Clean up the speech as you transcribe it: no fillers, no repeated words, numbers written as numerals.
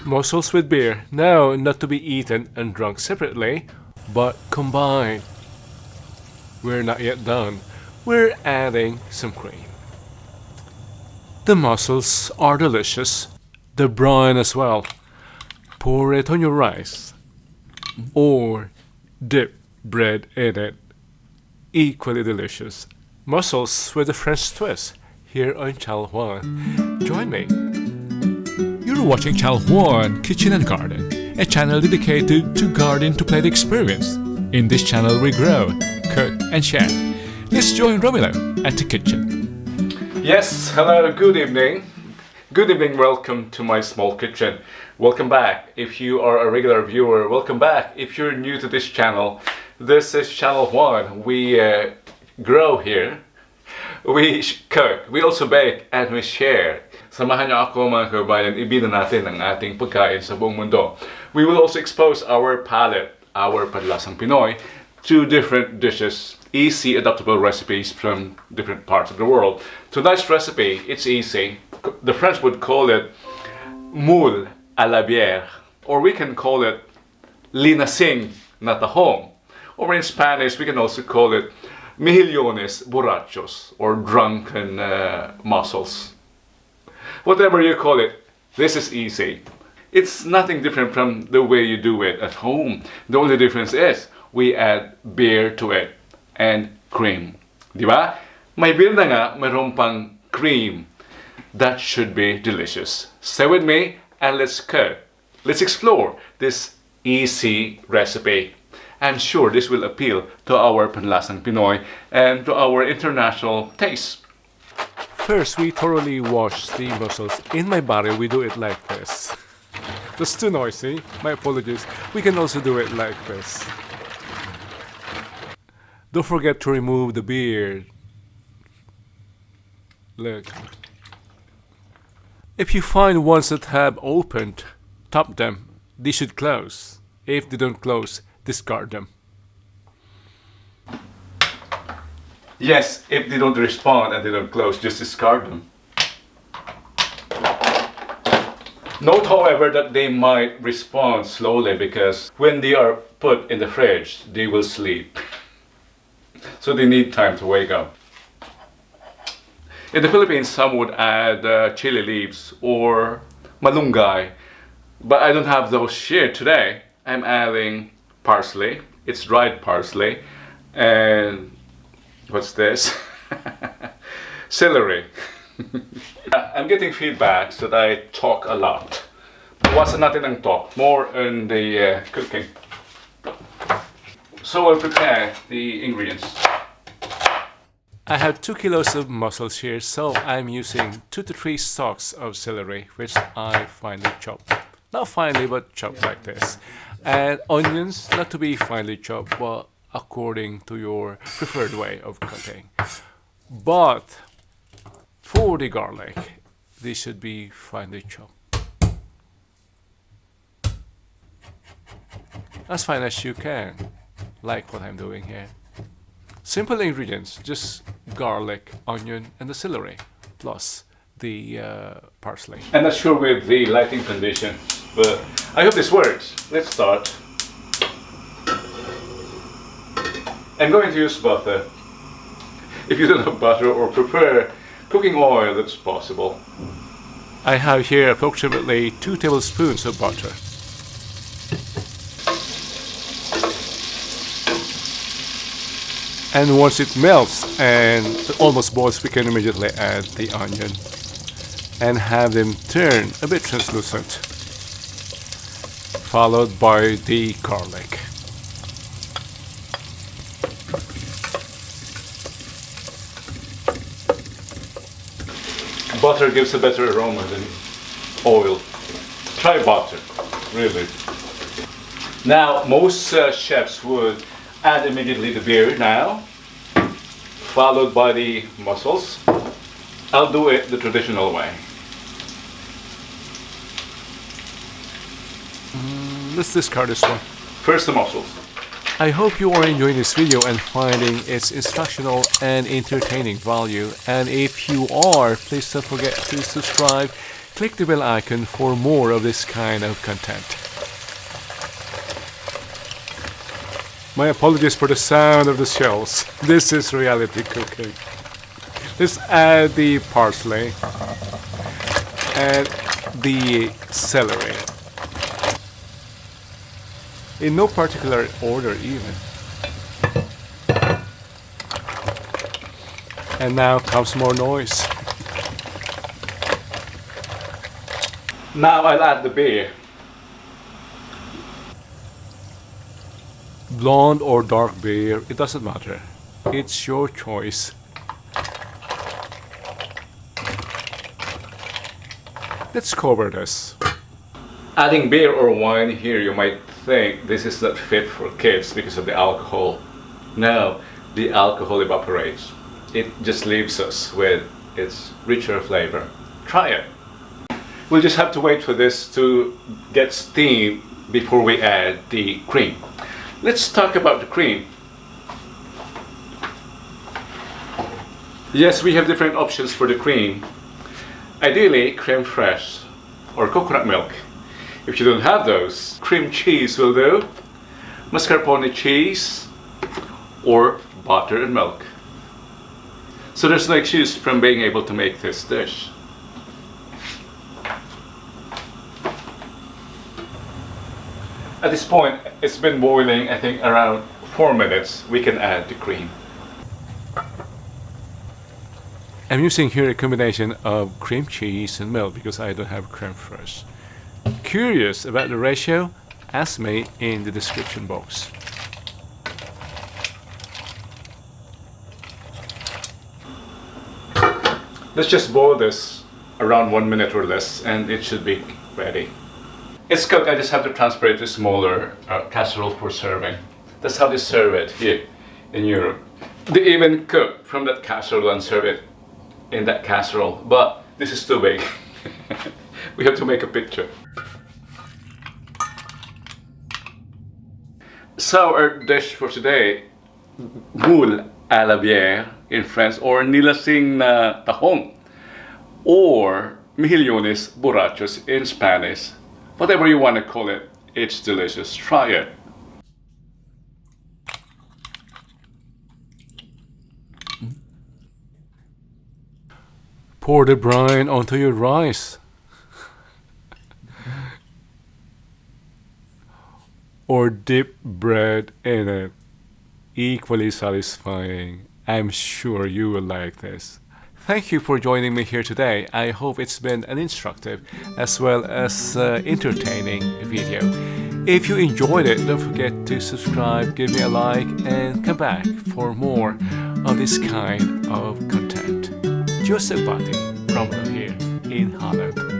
Mussels with beer. No, not to be eaten and drunk separately, but combined. We're not yet done. We're adding some cream. The mussels are delicious. The brine as well. Pour it on your rice. Or dip bread in it. Equally delicious. Mussels with a French twist. Here on Channel 1. Join me. You're watching Channel 1 Kitchen and Garden, a channel dedicated to garden to plate experience. In this channel we grow, cook and share. Let's join Romilo at the kitchen. Yes, hello, good evening. Good evening, welcome to my small kitchen. Welcome back if you are a regular viewer. Welcome back if you're new to this channel. This is Channel 1. We grow here. We cook, we also bake, and we share. Samahan niyo ako mga kabayan, ibida natin ang ating pagkain sa buong mundo. We will also expose our palate, our panlasang Pinoy, to different dishes, easy adaptable recipes from different parts of the world. Tonight's recipe, it's easy. The French would call it moule à la bière, or we can call it Nilasing na tahong, or in Spanish we can also call it Mejillones Borrachos, or Drunken Mussels. Whatever you call it, this is easy. It's nothing different from the way you do it at home. The only difference is we add beer to it and cream. Di ba? May beer na nga, mayroon pang cream. That should be delicious. Stay with me and let's cook. Let's explore this easy recipe. I'm sure this will appeal to our panlasang Pinoy and to our international taste. First, we thoroughly wash the mussels. In my barrio, we do it like this. That's too noisy. My apologies. We can also do it like this. Don't forget to remove the beard. Look. If you find ones that have opened, top them. They should close. If they don't close, discard them. Yes, if they don't respond and they don't close, just discard them. Note, however, that they might respond slowly because when they are put in the fridge, they will sleep. So they need time to wake up. In the Philippines, some would add chili leaves or malunggay, but I don't have those here today. I'm adding parsely. It's dried parsley. And what's this? Celery. I'm getting feedbacks that I talk a lot. Bawasan natin ang talk, more in the cooking. So I'll prepare the ingredients. I have 2 kilos of mussels here, so I'm using 2 to 3 stalks of celery, which I finely chopped. Not finely, but chopped like this. And onions, not to be finely chopped, but according to your preferred way of cooking. But for the garlic, they should be finely chopped. As fine as you can, like what I'm doing here. Simple ingredients, just garlic, onion, and the celery, plus the parsley. I'm not sure with the lighting conditions, but I hope this works. Let's start. I'm going to use butter. If you don't have butter or prefer cooking oil, that's possible. I have here approximately 2 tablespoons of butter. And once it melts and almost boils, we can immediately add the onion and have them turn a bit translucent, followed by the garlic. Butter gives a better aroma than oil. Try butter, really. Now, most chefs would add immediately the beer now, followed by the mussels. I'll do it the traditional way. Let's discard this one. First the mussels. I hope you are enjoying this video and finding its instructional and entertaining value. And if you are, please don't forget to subscribe, Click the bell icon for more of this kind of content. My apologies for the sound of the shells. This is reality cooking. Let's add the parsley and the celery. In no particular order even. And now comes more noise. Now I'll add the beer. Blonde or dark beer, it doesn't matter. It's your choice. Let's cover this. Adding beer or wine here, you might think this is not fit for kids because of the alcohol. No, the alcohol evaporates. It just leaves us with its richer flavor. Try it. We'll just have to wait for this to get steam before we add the cream. Let's talk about the cream. Yes, we have different options for the cream. Ideally, creme fraiche or coconut milk. If you don't have those, cream cheese will do, mascarpone cheese, or butter and milk. So there's no excuse from being able to make this dish. At this point, it's been boiling, I think, around 4 minutes. We can add the cream. I'm using here a combination of cream cheese and milk because I don't have creme fraiche. Curious about the ratio? Ask me in the description box. Let's just boil this around 1 minute or less and it should be ready. It's cooked, I just have to transfer it to a smaller casserole for serving. That's how they serve it here in Europe. They even cook from that casserole and serve it in that casserole, but this is too big. We have to make a picture. So our dish for today, moule à la bière in French, or Nilasing na Tahong, or Mejillones Borrachos in Spanish. Whatever you want to call it, it's delicious. Try it. Pour the brine onto your rice. Or dip bread in it. Equally satisfying. I'm sure you will like this. Thank you for joining me here today. I hope it's been an instructive as well as entertaining video. If you enjoyed it, don't forget to subscribe, give me a like, and come back for more of this kind of content. Joseph Buddy, Romano here in Holland.